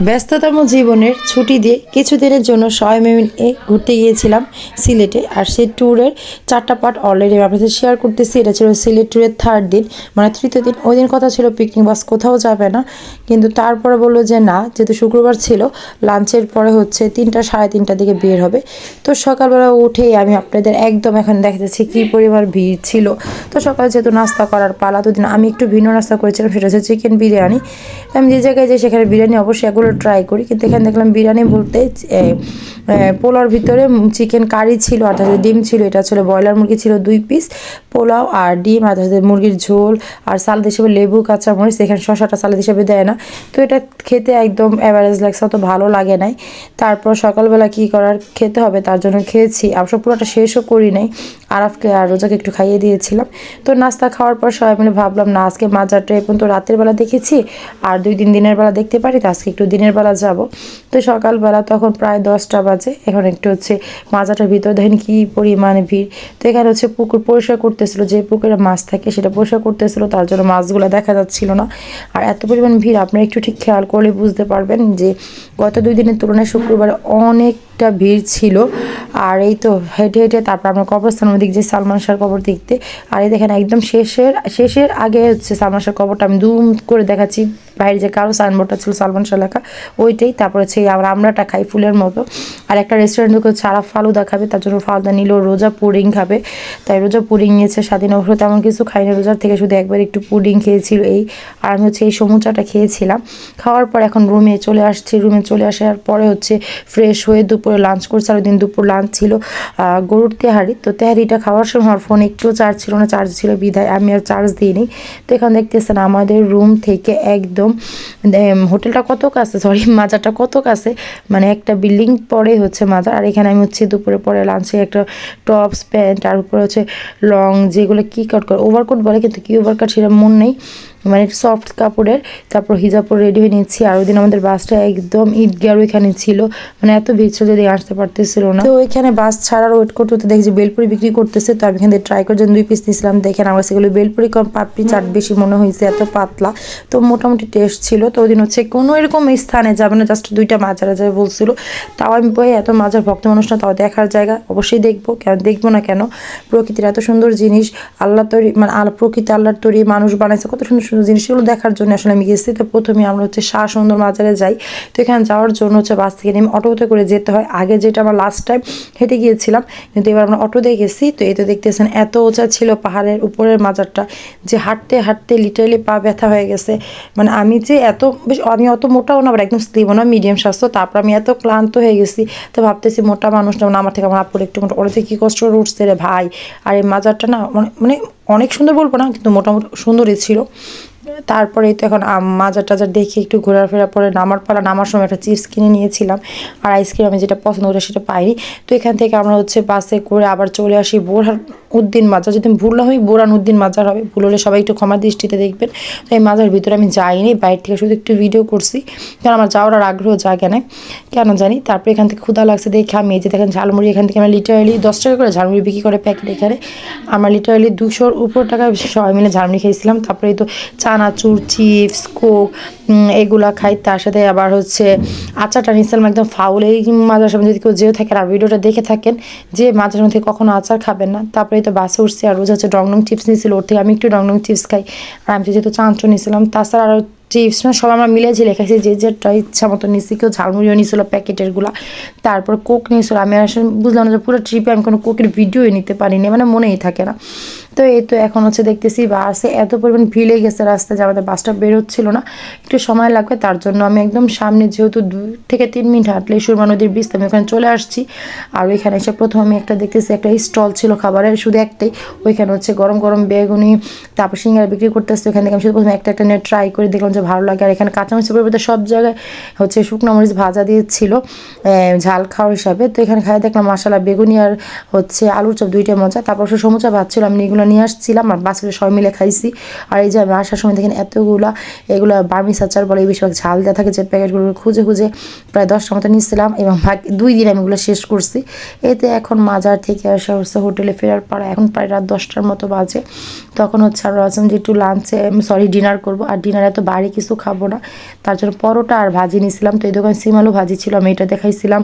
ব্যস্ততম জীবনের ছুটি দিয়ে কিছুদিনের জন্য সবাই মিলে ঘুরতে গিয়েছিলাম সিলেটে। আর সেই ট্যুরের 4টা পার্ট অলরেডি আমি আপনাদের শেয়ার করতেছি। এটা ছিল সিলেট ট্যুরের 3rd দিন, মানে তৃতীয় দিন। ওই দিন কথা ছিল পিকনিক বাস কোথাও যাবে না, কিন্তু তারপরে বললো যে না, যেহেতু শুক্রবার ছিল, লাঞ্চের পরে হচ্ছে 3টা সাড়ে 3টার দিকে বের হবে। তো সকালবেলা উঠেই আমি আপনাদের একদম এখন দেখা যাচ্ছে কী পরিমাণ ভিড় ছিল। তো সকালে যেহেতু নাস্তা করার পালা, তো দিন আমি একটু ভিন্ন নাস্তা করেছিলাম, সেটা হচ্ছে চিকেন বিরিয়ানি। আমি যে জায়গায় যাই সেখানে বিরিয়ানি অবশ্যই এগুলো ট্রাই করি, কিন্তু এখানে দেখলাম বিরিয়ানি বলতে পোলাওর ভিতরে চিকেন কারি ছিল, আর তার সাথে ডিম ছিল। এটা ছিল ব্রয়লার মুরগি, ছিল 2 পিস পোলাও আর ডিম, আর তার সাথে মুরগির ঝোল আর সালাদ হিসেবে লেবু কাঁচামরিচ। এখানে শসাটা সালাদ হিসেবে দেয় না, তো এটা খেতে একদম অ্যাভারেজ লাগছে, অত ভালো লাগে নাই। তারপর সকালবেলা কি করার, খেতে হবে, তার জন্য খেয়েছি। অবশ্য পুরোটা শেষও করি নাই, আরাফকে আর রোজাকে একটু খাইয়ে দিয়েছিলাম। তো নাস্তা খাওয়ার পর সবাই মিলে ভাবলাম না, আজকে মাজারটা এখন তো রাতের বেলা দেখেছি, আর 2 দিন দিনের বেলা দেখতে পারি, তো আজকে একটু দিনের বেলা যাব। তো সকালবেলা তখন প্রায় 10টা বাজে। এখন একটু হচ্ছে মাজাটার ভিতর দেখেন কি পরিমাণে ভিড়। তো এখানে হচ্ছে পুকুর পরিষ্কার করতেছিল, যে পুকুরে মাছ থাকে সেটা পরিষ্কার করতেছিল, তার জন্য মাছগুলো দেখা যাচ্ছিল না। আর এত পরিমাণ ভিড় আপনারা একটু ঠিক খেয়াল করলে বুঝতে পারবেন যে গত 2 দিনের তুলনায় শুক্রবারে অনেকটা ভিড় ছিল। আর এই তো হেঁটে হেঁটে তারপর আমরা কবরস্থানের দিক যে সালমান শাহর কবর দেখতে। আর এই দেখেন একদম শেষের আগে হচ্ছে সালমান শাহর কবরটা আমি জুম করে দেখাচ্ছি। বাইরে যে কারো সাইনবোর্ডটা ছিল সালমান শাহ লেখা, ওইটাই। তারপর হচ্ছে আমরাটা খাই ফুলের মতো। আর একটা রেস্টুরেন্ট ঢুকে ছাড়া ফালুদা খাবে, তার জন্য ফালুদা নিল। রোজা পুডিং খাবে, তাই রোজা পুডিং নিয়েছে। স্বাধীন অবশ্য তেমন কিছু খাইনি রোজার থেকে, শুধু একবার একটু পুডিং খেয়েছিল এই। আর আমি হচ্ছে এই সমুচাটা খেয়েছিলাম। খাওয়ার পর এখন রুমে চলে আসছি। রুমে চলে আসার পরে হচ্ছে ফ্রেশ হয়ে দুপুরে লাঞ্চ করছি। আর ওই দিন দুপুর লাঞ্চ ছিল গরুর তেহারি। তো তেহারিটা খাওয়ার সময় আমার ফোনে একটু চার্জ ছিল না, চার্জ ছিল বিধায় আমি আর চার্জ দিইনি। তো এখানে দেখতেছেন আমাদের রুম থেকে একদম হোটেলটা কত কাছে, সরি মাজারটা কত কাছে, মানে একটা বিল্ডিং পরে হচ্ছে মাজার। আর এখানে আমি হচ্ছে দুপুরে পরে লাঞ্চে একটা টপস প্যান্ট, আর উপরে হচ্ছে লং, যেগুলো কি কাট করে ওভারকোট বলে, কিন্তু কি ওভারকোট সেটা মন নেই, মানে সফট কাপড়ের। তারপর হিজাব পরে রেডি হয়ে নিচ্ছি। আর ওই দিন আমাদের বাসটা একদম ঈদগার ওইখানে ছিল, মানে এত ভিড় ছিল যদি আসতে পারতেছিল না। তো ওইখানে বাস ছাড়ার ওয়েট করতে করতে দেখছি বেলপুরি বিক্রি করতেছে। তো আমি এখান থেকে ট্রাই করার জন্য 2 পিস নিয়েছিলাম। দেখেন আমার সেগুলো বেলপুরি কম, পাপড়ি চাট বেশি মনে হয়েছে, এত পাতলা। তো মোটামুটি টেস্ট ছিল। তো ওই দিন হচ্ছে কোনো এরকম স্থানে যাবে না, জাস্ট 2টা মাজারে যাবে বলছিল। তাও আমি বই এত মাজার ভক্ত মানুষ না, তাও দেখার জায়গা অবশ্যই দেখবো, কেন দেখবো না কেন। প্রকৃতির এত সুন্দর জিনিস, আল্লাহ তৈরি, মানে প্রকৃতি আল্লাহর তৈরি, মানুষ বানাইছে কত সুন্দর সুন্দর জিনিস, সেগুলো দেখার জন্য আসলে আমি গেছি। তো প্রথমে আমরা হচ্ছে শাহ সুন্দর মাজারে যাই। তো এখানে যাওয়ার জন্য হচ্ছে বাস থেকে নেমে অটোতে করে যেতে হয়। আগে যেটা আমরা লাস্ট টাইম হেঁটে গিয়েছিলাম, কিন্তু এবার আমরা অটো দিয়ে গেছি। তো এই তো দেখতেছেন এত উঁচা ছিল পাহাড়ের উপরের মাজারটা, যে হাঁটতে হাঁটতে লিটারালি পা ব্যথা হয়ে গেছে। মানে আমি যে এত বেশ, আমি অত মোটাও না, আবার একদম স্লিমও না, মিডিয়াম স্বাস্থ্য। তারপর আমি এত ক্লান্ত হয়ে গেছি। তো ভাবতেছি মোটা মানুষটা, মানে আমার থেকে আমার আপুর একটু মোটা, ওরা যে কী কষ্ট করে উঠছে রে ভাই। আর এই মাজারটা না মানে অনেক সুন্দর বলবো না, কিন্তু মোটামুটি সুন্দরই ছিল। তারপরে তো এখন মাজার টাজার দেখে একটু ঘোরাফেরা পরে নামার পালা। নামার সময় একটা চিপস কিনে নিয়েছিলাম, আর আইসক্রিম আমি যেটা পছন্দ করি সেটা পাইনি। তো এখান থেকে আমরা হচ্ছে বাসে করে আবার চলে আসি বোরহান উদ্দিন মাজার। যদি ভুল না হয় বোরহান উদ্দিন মাজার হবে, ভুল হলে সবাই একটু ক্ষমা দৃষ্টিতে দেখবেন। তো এই মাজার ভিতরে আমি যাইনি, বাইরে থেকে শুধু একটু ভিডিও করছি, কারণ আমার যাওয়ার আর আগ্রহ জাগে না কেন জানি। তারপরে এখান থেকে ক্ষুধা লাগছে দেখে আমি এই যে দেখেন ঝালমুড়ি, এখান থেকে আমরা লিটারালি 10 টাকা করে ঝালমুড়ি বিক্রি করে প্যাকেট। এখানে আমরা লিটারালি 200-র উপর টাকা সবাই মিলে ঝালমুড়ি খেয়েছিলাম। তারপরে এই তো চানাচুর, চিপস, কোক এগুলা খাই। তার সাথে আবার হচ্ছে আচারটা নিয়েছিলাম একদম ফাউল। এই মাজার সামনে যদি কেউ যেও থাকেন আর ভিডিওটা দেখে থাকেন, যে মাজার সামনে থেকে কখনো আচার খাবেন না। তারপরে তো বাসে উঠছি, আর রোজ হচ্ছে ডংডং চিপস নিয়েছিল, ওর থেকে আমি একটু ডংডং চিপস খাই। আর আমি যেহেতু চানাচুর নিয়েছিলাম, তাছাড়া আরও চিপস না, সব আমরা মিলে ঝিলে খাইছি, যে যেটা ইচ্ছা মতো নিয়েছি। কেউ ঝালমুড়িও নিয়েছিল প্যাকেটেরগুলো, তারপর কোক নিয়েছিল। আমি আসলে বুঝলাম না যে পুরো ট্রিপে আমি কোনো কোকের ভিডিওই নিতে পারিনি, মানে মনেই থাকে না। তো এই তো এখন হচ্ছে দেখতেছি বাসে এত পরিমাণ ভিড়ে গেছে রাস্তায়, যে আমাদের বাসটা বেরোচ্ছিল না, একটু সময় লাগবে। তার জন্য আমি একদম সামনে, যেহেতু 2 থেকে 3 মিনিট হাঁটলে সুরমা নদীর ব্রিজ, আমি ওখানে চলে আসছি। আর ওইখানে এসে প্রথম আমি একটা দেখতেছি, একটা স্টল ছিল খাবারের, শুধু একটাই। ওইখানে হচ্ছে গরম গরম বেগুনি, তারপর সিঙ্গারা বিক্রি করতেছে। ওখান থেকে আমি শুধু প্রথমে একটা নিয়ে ট্রাই করে দেখলাম যে ভালো লাগে। আর এখানে কাঁচামরিচের পরিবর্তে সব জায়গায় হচ্ছে শুকনো মরিচ ভাজা দিয়েছিল ঝাল খাওয়ার হিসাবে। তো এখানে খাই দেখলাম মাসালা বেগুনি আর হচ্ছে আলুর চপ, 2টাই মজা। তারপর সমুচা ভাত ছিল, আমি এগুলো এগুলো নিয়ে আসছিলাম আর বাচ্চারা সবাই মিলে খাইছি। আর এই যে আমি আসার সময় দেখেন এগুলো বার্মিস আচার বলে, বেশিরভাগ ঝাল দেওয়া থাকে, যে প্যাকেটগুলো খুঁজে খুঁজে প্রায় 10টার মতো নিচ্ছিলাম এবং 2 দিন আমি এগুলো শেষ করছি। এতে এখন মাজার থেকে আসা হচ্ছে হোটেলে ফেরার পর এখন প্রায় রাত 10টার মতো বাজে। তখন হচ্ছে আর ভাবছিলাম যে একটু ডিনার করবো, আর ডিনারে এত বাড়ি কিছু খাবো না, তার জন্য পরোটা আর ভাজি নিয়েছিলাম। তো এই দোকানে সিম আলু ভাজি ছিল, আমি এটা দেখাইছিলাম,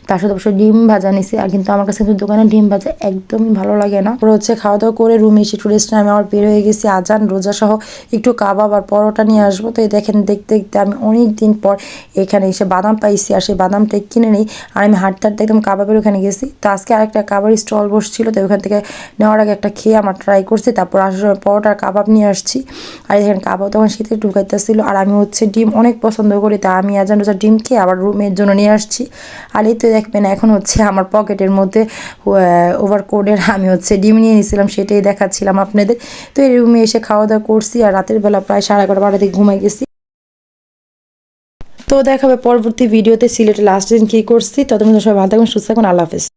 তার সাথে অবশ্যই ডিম ভাজা নিছি। আর কিন্তু আমার কাছে কিন্তু দোকানে ডিম ভাজা একদমই ভালো লাগে না। ওরা হচ্ছে খাওয়া দাওয়া করে রুমে এসে একটু রেস্ট নিয়ে আমি আমার বের হয়ে গেছি আজান রোজা সহ একটু কাবাব আর পরোটা নিয়ে আসবো। তো এই দেখেন দেখতে দেখতে আমি অনেক দিন পর এখানে এসে বাদাম পাইছি, আর সেই বাদামটা কিনে নিই। আর আমি হাঁটতে হাঁটতে একদম কাবাবের ওখানে গেছি। তো আজকে আরেকটা কাবাবের স্টল বসছিল, তো ওখান থেকে নেওয়ার আগে একটা খেয়ে আমার ট্রাই করছি, তারপর আসার সময় পরোটার কাবাব নিয়ে আসছি। আর এখানে কাবাব তখন শীতে ঢুকাইতেছিল, আর আমি হচ্ছে ডিম অনেক পছন্দ করি, তা আমি আজান রোজা ডিম খেয়ে আবার রুমের জন্য নিয়ে আসছি। আর এই তো দেখবেন এখন হচ্ছে আমার পকেটের মধ্যে ওভারকোটের আমি হচ্ছে ডিম নিয়ে নিয়েছিলাম, সেটাই দেখাচ্ছিলাম আপনাদের। তো এই রুমে এসে খাওয়া দাওয়া করছি, আর রাতের বেলা প্রায় 11:30-12টার দিকে ঘুমাই গেছি। তো দেখাবে পরবর্তী ভিডিওতে সিলেটে লাস্ট দিন কী করছি। ততক্ষণ সবাই ভালো থাকুন, সুস্থ থাকুন, আল্লাহ হাফেজ।